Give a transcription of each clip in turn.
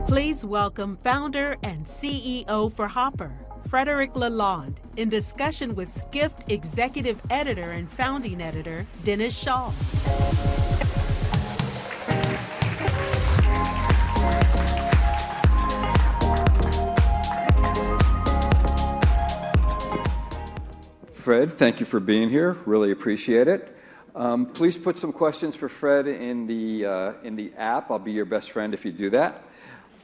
Please welcome founder and CEO for Hopper, Frederic Lalonde, in discussion with Skift executive editor and founding editor, Dennis Shaw. Fred, thank you for being here. Really appreciate it. Please put some questions for Fred in the app. I'll be your best friend if you do that.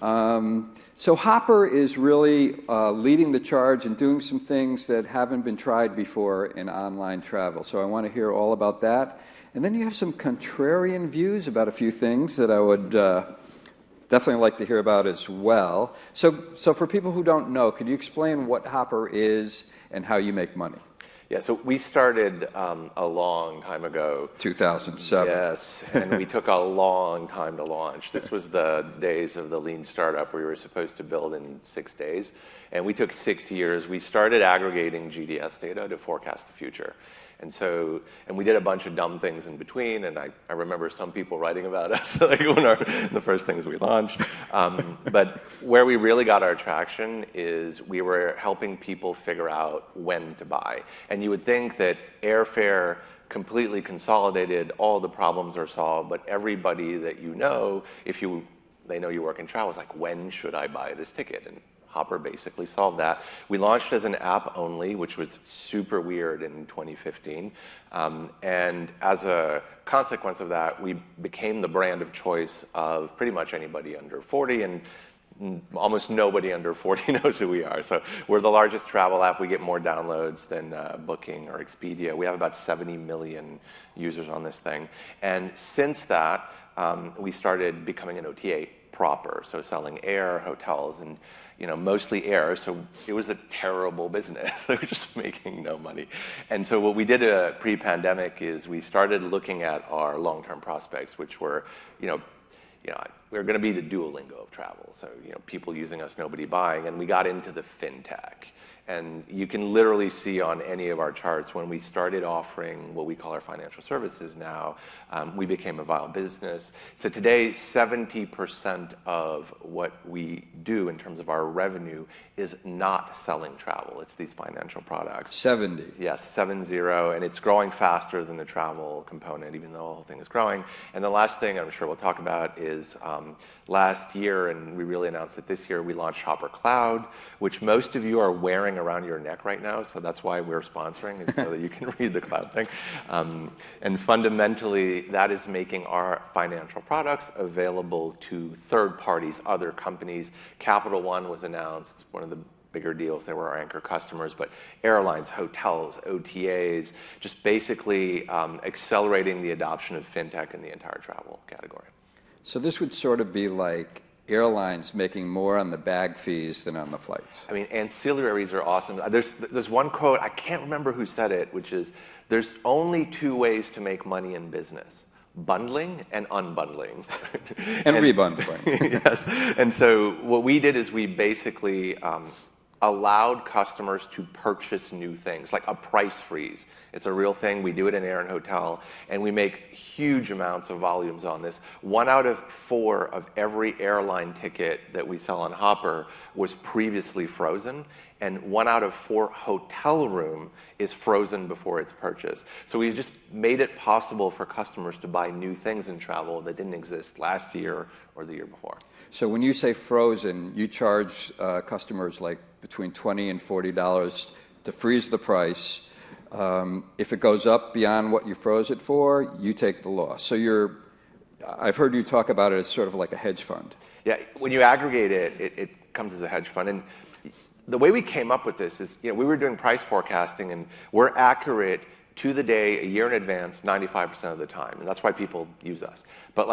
So Hopper is really leading the charge and doing some things that haven't been tried before in online travel. So I want to hear all about that. And then you have some contrarian views about a few things that I would definitely like to hear about as well. So for people who don't know, could you explain what Hopper is and how you make money? Yeah, so we started a long time ago. 2007. Yes, and we took a long time to launch. This was the days of the lean startup where we were supposed to build in 6 days, and we took 6 years. We started aggregating GDS data to forecast the future. And we did a bunch of dumb things in between, and I remember some people writing about us like the first things we launched. But where we really got our traction is we were helping people figure out when to buy. And you would think that airfare completely consolidated, all the problems are solved, but everybody that you know, they know you work in travel, is like, when should I buy this ticket? And Hopper basically solved that. We launched as an app only, which was super weird in 2015. And as a consequence of that, we became the brand of choice of pretty much anybody under 40, and almost nobody under 40 knows who we are. So we're the largest travel app. We get more downloads than Booking or Expedia. We have about 70 million users on this thing. And since that, we started becoming an OTA proper, so selling air, hotels, and mostly air, so it was a terrible business. We were just making no money. And so what we did pre-pandemic is we started looking at our long-term prospects, which were, we're going to be the Duolingo of travel. So, people using us, nobody buying. And we got into the Fintech. And you can literally see on any of our charts, when we started offering what we call our financial services now, we became a viable business. So today, 70% of what we do in terms of our revenue is not selling travel. It's these financial products. 70. Yes, 70, and it's growing faster than the travel component, even though the whole thing is growing. And the last thing I'm sure we'll talk about is last year, and we really announced it this year, we launched Hopper Cloud, which most of you are wearing around your neck right now, so that's why we're sponsoring, is so that you can read the cloud thing. And fundamentally, that is making our financial products available to third parties, other companies. Capital One was announced. It's one of the bigger deals. They were our anchor customers, but airlines, hotels, OTAs, just basically accelerating the adoption of fintech in the entire travel category. So this would sort of be like airlines making more on the bag fees than on the flights. I mean, ancillaries are awesome. There's one quote, I can't remember who said it, which is, there's only 2 ways to make money in business: bundling and unbundling. and rebundling. Yes. And so what we did is we basically allowed customers to purchase new things, like a price freeze. It's a real thing. We do it in air and hotel, and we make huge amounts of volumes on this. 1 out of 4 of every airline ticket that we sell on Hopper was previously frozen, and 1 out of 4 hotel room is frozen before it's purchased. So we just made it possible for customers to buy new things in travel that didn't exist last year or the year before. So when you say frozen, you charge customers like between $20 and $40 to freeze the price. If it goes up beyond what you froze it for, you take the loss. So I've heard you talk about it as sort of like a hedge fund. Yeah, when you aggregate it, it comes as a hedge fund. And the way we came up with this is, we were doing price forecasting, and we're accurate to the day, a year in advance, 95% of the time. And that's why people use us. But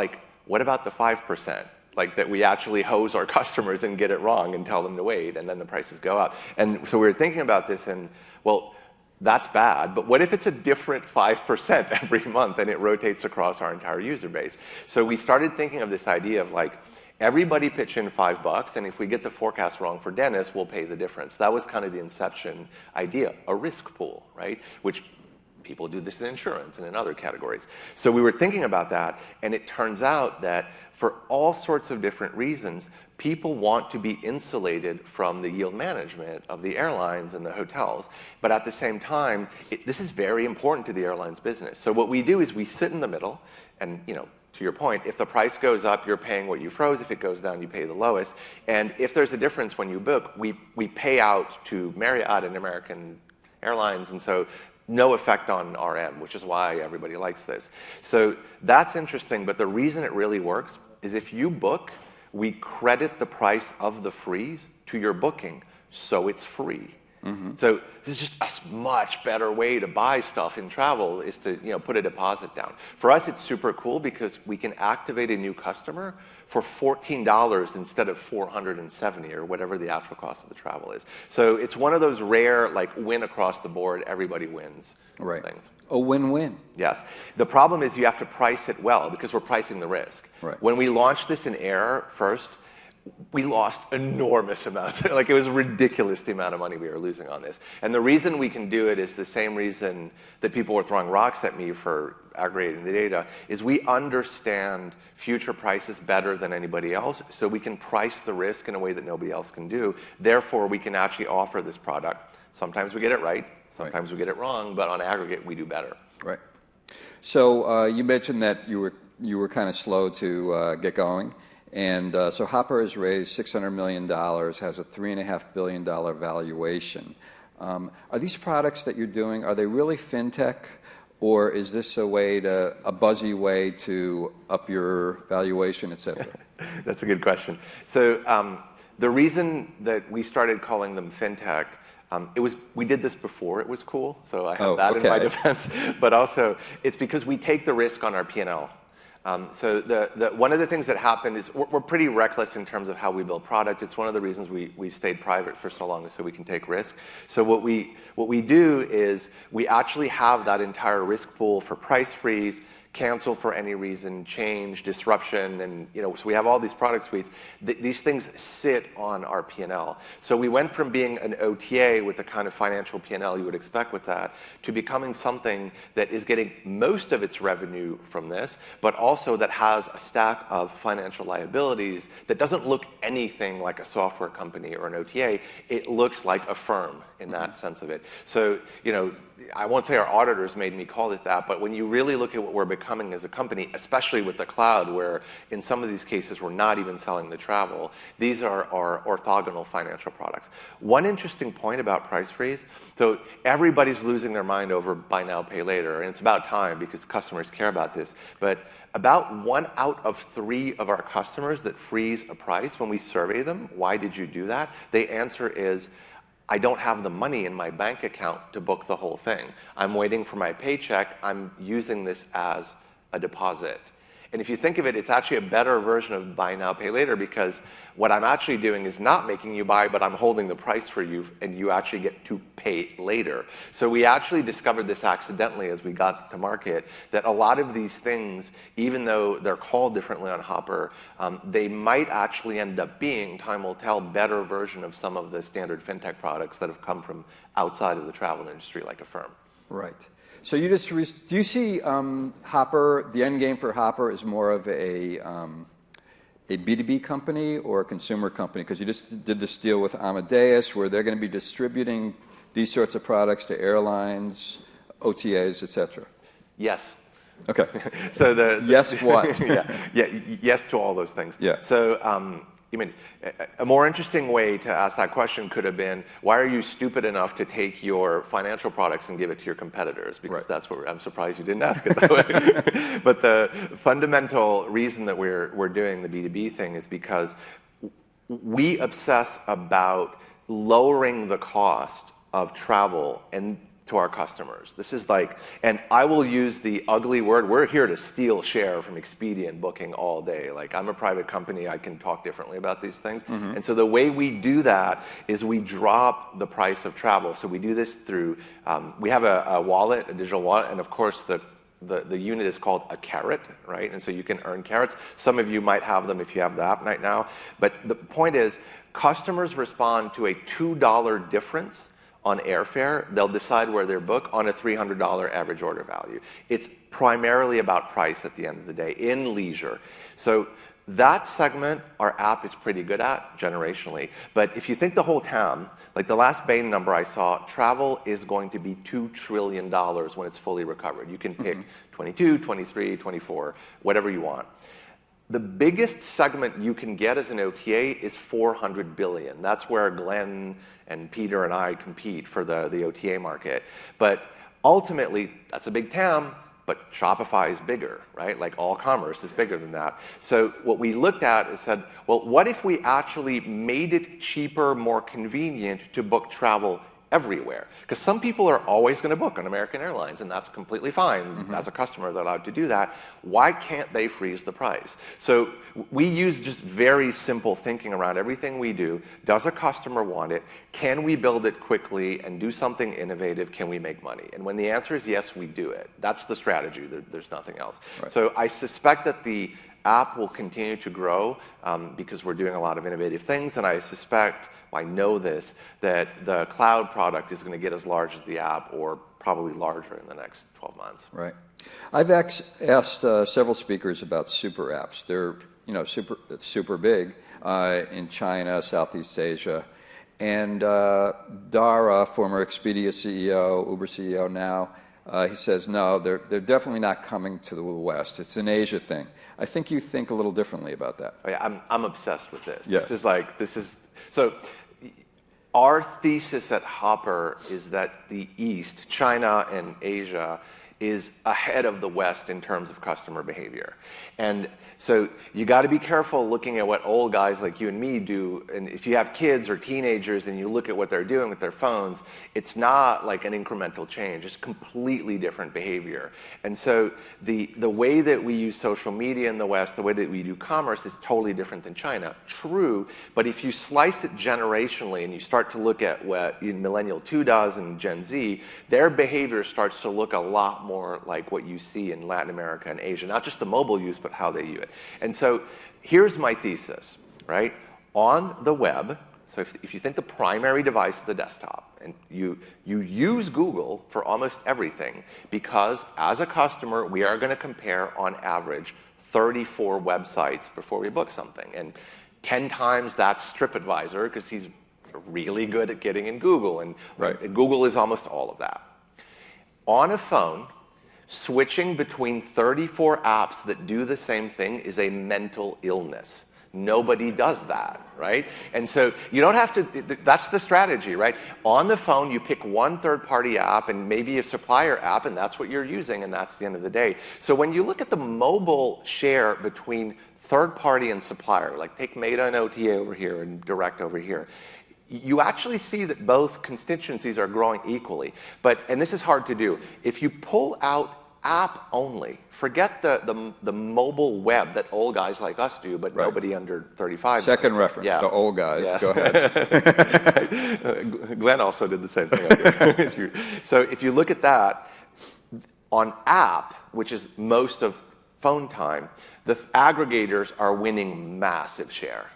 what about the 5%? That we actually hose our customers and get it wrong and tell them to wait, and then the prices go up. And so we were thinking about this, and well, that's bad, but what if it's a different 5% every month and it rotates across our entire user base? So we started thinking of this idea of everybody pitch in $5, and if we get the forecast wrong for Dennis, we'll pay the difference. That was kind of the inception idea, a risk pool, right? Which People do this in insurance and in other categories. So we were thinking about that, and it turns out that for all sorts of different reasons, people want to be insulated from the yield management of the airlines and the hotels. But at the same time, this is very important to the airlines business. So what we do is we sit in the middle, and to your point, if the price goes up, you're paying what you froze. If it goes down, you pay the lowest. And if there's a difference when you book, we pay out to Marriott and American Airlines, and so no effect on RM, which is why everybody likes this. So that's interesting, but the reason it really works is if you book, we credit the price of the freeze to your booking, so it's free. So this is just a much better way to buy stuff in travel, is to put a deposit down. For us, it's super cool because we can activate a new customer for $14 instead of $470 or whatever the actual cost of the travel is. So it's one of those rare, like, win across the board, everybody wins things. A win-win. Yes. The problem is you have to price it well because we're pricing the risk. Right. When we launched this in air first, we lost enormous amounts. Like, it was ridiculous the amount of money we were losing on this. And the reason we can do it is the same reason that people were throwing rocks at me for aggregating the data, is we understand future prices better than anybody else, so we can price the risk in a way that nobody else can do. Therefore, we can actually offer this product. Sometimes we get it right, sometimes we get it wrong, but on aggregate, we do better. Right. So you mentioned that you were kind of slow to get going. And so Hopper has raised $600 million, has a $3.5 billion valuation. Are these products that you're doing, are they really fintech, or is this a buzzy way to up your valuation, et cetera? That's a good question. So the reason that we started calling them fintech, we did this before it was cool, so I have that in my defense. But also, it's because we take the risk on our P&L. So one of the things that happened is we're pretty reckless in terms of how we build product. It's one of the reasons we've stayed private for so long, is so we can take risk. So what we do is we actually have that entire risk pool for price freeze, cancel for any reason, change, disruption, and so we have all these product suites. These things sit on our P&L. So we went from being an OTA with the kind of financial P&L you would expect with that, to becoming something that is getting most of its revenue from this, but also that has a stack of financial liabilities that doesn't look anything like a software company or an OTA. It looks like a firm in that sense of it. So I won't say our auditors made me call it that, but when you really look at what we're becoming as a company, especially with the cloud, where in some of these cases we're not even selling the travel, these are our orthogonal financial products. One interesting point about price freeze, so everybody's losing their mind over buy now, pay later, and it's about time because customers care about this, but about 1 out of 3 of our customers that freeze a price, when we survey them, why did you do that? The answer is, I don't have the money in my bank account to book the whole thing. I'm waiting for my paycheck. I'm using this as a deposit. And if you think of it, it's actually a better version of buy now, pay later, because what I'm actually doing is not making you buy, but I'm holding the price for you, and you actually get to pay later. So we actually discovered this accidentally as we got to market, that a lot of these things, even though they're called differently on Hopper, they might actually end up being, time will tell, better version of some of the standard fintech products that have come from outside of the travel industry, like a firm. Right. So do you see Hopper, the end game for Hopper is more of a B2B company or a consumer company? Because you just did this deal with Amadeus where they're going to be distributing these sorts of products to airlines, OTAs, et cetera. Yes. Okay. So yes what? Yes to all those things. Yeah. So a more interesting way to ask that question could have been, why are you stupid enough to take your financial products and give it to your competitors? Because that's what I'm surprised you didn't ask it that way. But the fundamental reason that we're doing the B2B thing is because we obsess about lowering the cost of travel and to our customers. This is like, and I will use the ugly word, we're here to steal share from Expedia and Booking all day. Like, I'm a private company, I can talk differently about these things. Mm-hmm. And so the way we do that is we drop the price of travel. So we do this through, we have a wallet, a digital wallet, and of course the unit is called a carrot, right? And so you can earn carrots. Some of you might have them if you have the app right now. But the point is, customers respond to a $2 difference on airfare, they'll decide where they book on a $300 average order value. It's primarily about price at the end of the day in leisure. So that segment, our app is pretty good at generationally. But if you think the whole TAM, like the last Bain number I saw, travel is going to be $2 trillion when it's fully recovered. You can pick 22, 23, 24, whatever you want. The biggest segment you can get as an OTA is $400 billion. That's where Glenn and Peter and I compete for the OTA market. But ultimately, that's a big TAM, but Shopify is bigger, right? Like all commerce is bigger than that. So what we looked at is said, well, what if we actually made it cheaper, more convenient to book travel everywhere? Because some people are always going to book on American Airlines, and that's completely fine. As a customer, they're allowed to do that. Why can't they freeze the price? So we use just very simple thinking around everything we do. Does a customer want it? Can we build it quickly and do something innovative? Can we make money? And when the answer is yes, we do it. That's the strategy. There's nothing else. Right. So I suspect that the app will continue to grow because we're doing a lot of innovative things, and I suspect, I know this, that the cloud product is going to get as large as the app or probably larger in the next 12 months. Right. I've asked several speakers about SuperApps. They're super big in China, Southeast Asia. And Dara, former Expedia CEO, Uber CEO now, he says, no, they're definitely not coming to the West. It's an Asia thing. I think you think a little differently about that. Oh, yeah, I'm obsessed with this. Yes. So our thesis at Hopper is that the East, China and Asia, is ahead of the West in terms of customer behavior. And so you got to be careful looking at what old guys like you and me do. And if you have kids or teenagers and you look at what they're doing with their phones, it's not like an incremental change. It's completely different behavior. And so the way that we use social media in the West, the way that we do commerce is totally different than China. True, but if you slice it generationally and you start to look at what Millennial 2 does and Gen Z, their behavior starts to look a lot more like what you see in Latin America and Asia, not just the mobile use, but how they use it. And so here's my thesis, right? On the web, so if you think the primary device is the desktop, and you use Google for almost everything, because as a customer, we are going to compare on average 34 websites before we book something. And 10 times that's TripAdvisor, because he's really good at getting in Google, and right. Google is almost all of that. On a phone, switching between 34 apps that do the same thing is a mental illness. Nobody does that, right? And so you don't have to, that's the strategy, right? On the phone, you pick one third-party app and maybe a supplier app, and that's what you're using, and that's the end of the day. So when you look at the mobile share between third-party and supplier, like take Meta and OTA over here and Direct over here, you actually see that both constituencies are growing equally. And this is hard to do. If you pull out app only, forget the mobile web that old guys like us do, but right. Nobody under 35. Second reference, yeah. The old guys. Yeah. Go ahead. Glenn also did the same thing. So if you look at that, on app, which is most of phone time, the aggregators are winning massive share.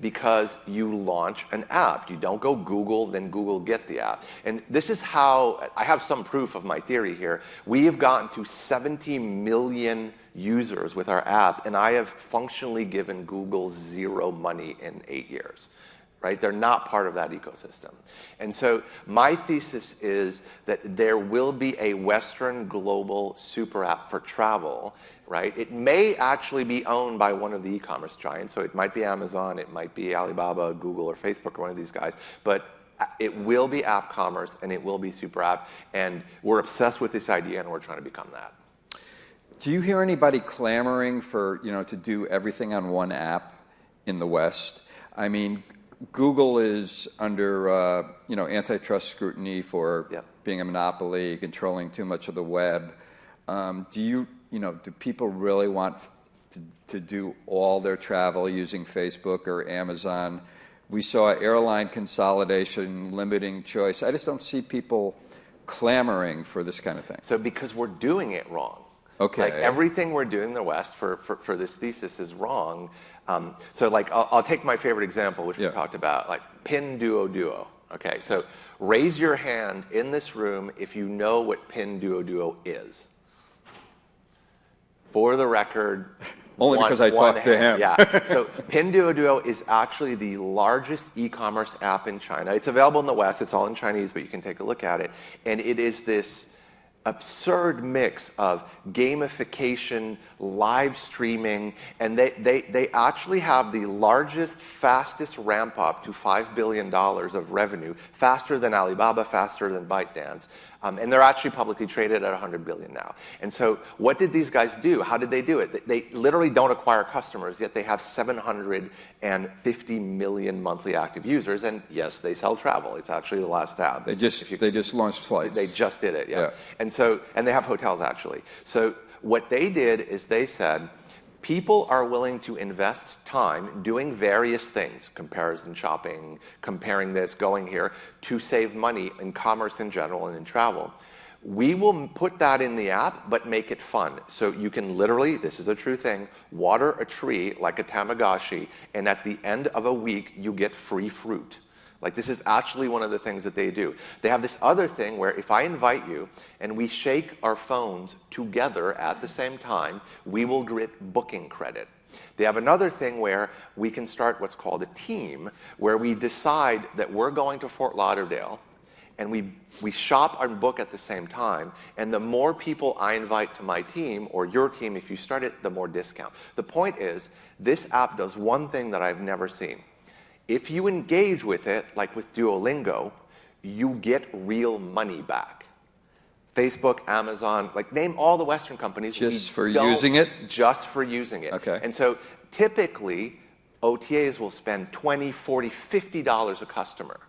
Because you launch an app. You don't go Google, then Google get the app. And this is how, I have some proof of my theory here. We have gotten to 70 million users with our app, and I have functionally given Google zero money in 8 years. Right? They're not part of that ecosystem. And so my thesis is that there will be a Western global super app for travel, right? It may actually be owned by one of the e-commerce giants. So it might be Amazon, it might be Alibaba, Google, or Facebook, or one of these guys. But it will be app commerce, and it will be super app. And we're obsessed with this idea, and we're trying to become that. Do you hear anybody clamoring for, to do everything on one app in the West? I mean, Google is under, antitrust scrutiny for being a monopoly, controlling too much of the web. Do people really want to do all their travel using Facebook or Amazon? We saw airline consolidation, limiting choice. I just don't see people clamoring for this kind of thing. So because we're doing it wrong. Okay. Like everything we're doing in the West for this thesis is wrong. So like I'll take my favorite example, which we talked about, like Pinduoduo. Okay, so raise your hand in this room if you know what Pinduoduo is. For the record, only because I talked to him. Yeah. So Pinduoduo is actually the largest e-commerce app in China. It's available in the West. It's all in Chinese, but you can take a look at it. And it is this absurd mix of gamification, live streaming, and they actually have the largest, fastest ramp up to $5 billion of revenue, faster than Alibaba, faster than ByteDance. And they're actually publicly traded at $100 billion now. And so what did these guys do? How did they do it? They literally don't acquire customers, yet they have 750 million monthly active users. And yes, they sell travel. It's actually the last tab. They just launched flights. They just did it, yeah. And they have hotels, actually. So what they did is they said, people are willing to invest time doing various things, comparison shopping, comparing this, going here, to save money in commerce in general and in travel. We will put that in the app, but make it fun. So you can literally, this is a true thing, water a tree like a Tamagotchi, and at the end of a week, you get free fruit. Like, this is actually one of the things that they do. They have this other thing where if I invite you and we shake our phones together at the same time, we will get booking credit. They have another thing where we can start what's called a team, where we decide that we're going to Fort Lauderdale, and we shop and book at the same time, and the more people I invite to my team, or your team if you start it, the more discount. The point is, this app does one thing that I've never seen. If you engage with it, like with Duolingo, you get real money back. Facebook, Amazon, like name all the Western companies. Just for using it? Just for using it. Okay. And so typically, OTAs will spend $20, $40, $50 a customer,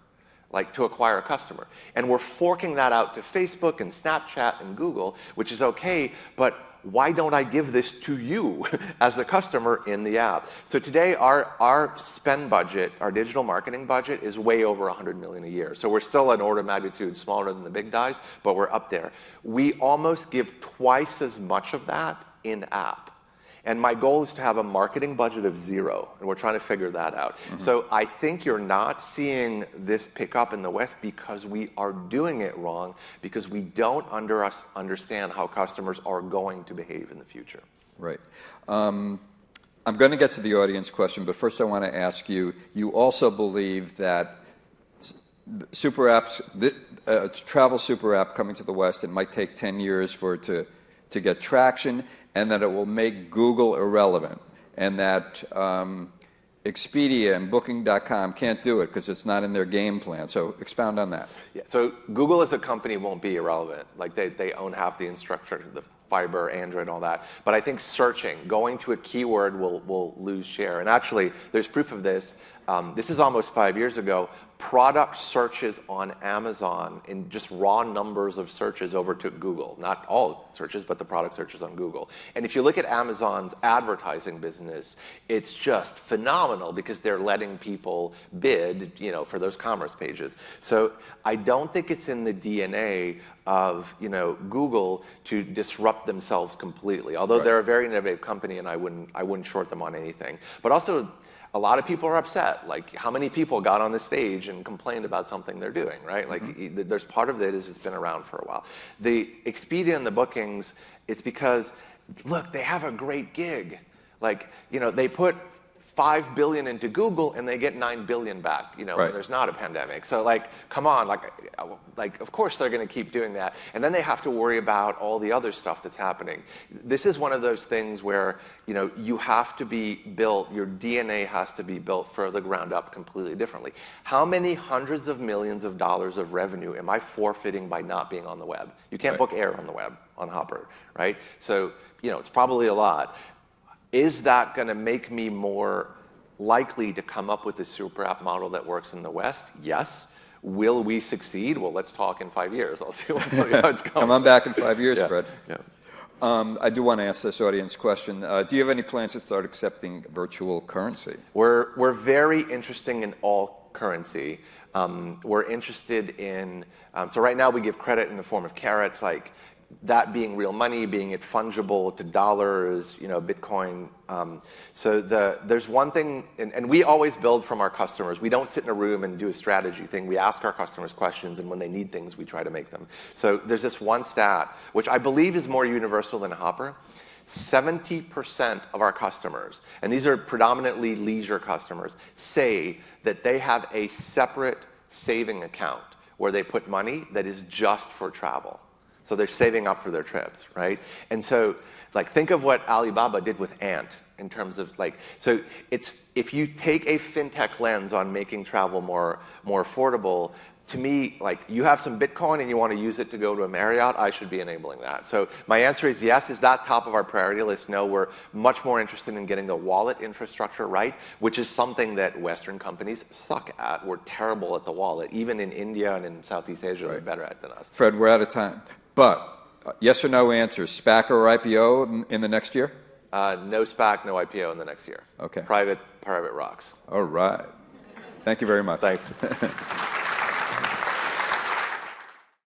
like to acquire a customer. And we're forking that out to Facebook and Snapchat and Google, which is okay, but why don't I give this to you as a customer in the app? So today, our spend budget, our digital marketing budget, is way over $100 million a year. So we're still an order of magnitude smaller than the big guys, but we're up there. We almost give twice as much of that in-app. And my goal is to have a marketing budget of 0, and we're trying to figure that out. Mm-hmm. So I think you're not seeing this pick up in the West because we are doing it wrong, because we don't understand how customers are going to behave in the future. Right. I'm going to get to the audience question, but first I want to ask you, you also believe that SuperApps, travel super app coming to the West, it might take 10 years for it to get traction, and that it will make Google irrelevant, and that Expedia and Booking.com can't do it because it's not in their game plan. So expound on that. Yeah, so Google as a company won't be irrelevant. Like they own half the infrastructure, the fiber, Android, all that. But I think searching, going to a keyword will lose share. And actually, there's proof of this. This is almost 5 years ago. Product searches on Amazon in just raw numbers of searches overtook Google. Not all searches, but the product searches on Google. And if you look at Amazon's advertising business, it's just phenomenal because they're letting people bid, for those commerce pages. So I don't think it's in the DNA of Google to disrupt themselves completely. Although they're a very innovative company, and I wouldn't short them on anything. But also, a lot of people are upset. Like, how many people got on the stage and complained about something they're doing, right? Like, there's part of it is it's been around for a while. The Expedia and the bookings, it's because, look, they have a great gig. Like, they put $5 billion into Google and they get $9 billion back, when there's not a pandemic. So come on, of course they're going to keep doing that. And then they have to worry about all the other stuff that's happening. This is one of those things where, you have to be built, your DNA has to be built for the ground up completely differently. How many hundreds of millions of dollars of revenue am I forfeiting by not being on the web? You can't book air on the web, on Hopper, right? So, it's probably a lot. Is that going to make me more likely to come up with a super app model that works in the West? Yes. Will we succeed? Well, let's talk in 5 years. I'll see how it's going. Come on back in 5 years, yeah. Fred. Yeah. I do want to ask this audience question. Do you have any plans to start accepting virtual currency? We're very interested in all currency. We're interested in, so right now we give credit in the form of carrots, like that being real money, being it fungible to dollars, Bitcoin. So there's one thing, and we always build from our customers. We don't sit in a room and do a strategy thing. We ask our customers questions, and when they need things, we try to make them. So there's this one stat, which I believe is more universal than Hopper. 70% of our customers, and these are predominantly leisure customers, say that they have a separate saving account where they put money that is just for travel. So they're saving up for their trips, right? And so, think of what Alibaba did with Ant in terms of so it's, if you take a fintech lens on making travel more affordable, to me, you have some Bitcoin and you want to use it to go to a Marriott, I should be enabling that. So my answer is yes. Is that top of our priority list? No, we're much more interested in getting the wallet infrastructure right, which is something that Western companies suck at. We're terrible at the wallet. Even in India and in Southeast Asia, they're better at it than us. Fred, we're out of time. But yes or no answers, SPAC or IPO in the next year? No SPAC, no IPO in the next year. Okay. Private rocks. All right. Thank you very much. Thanks.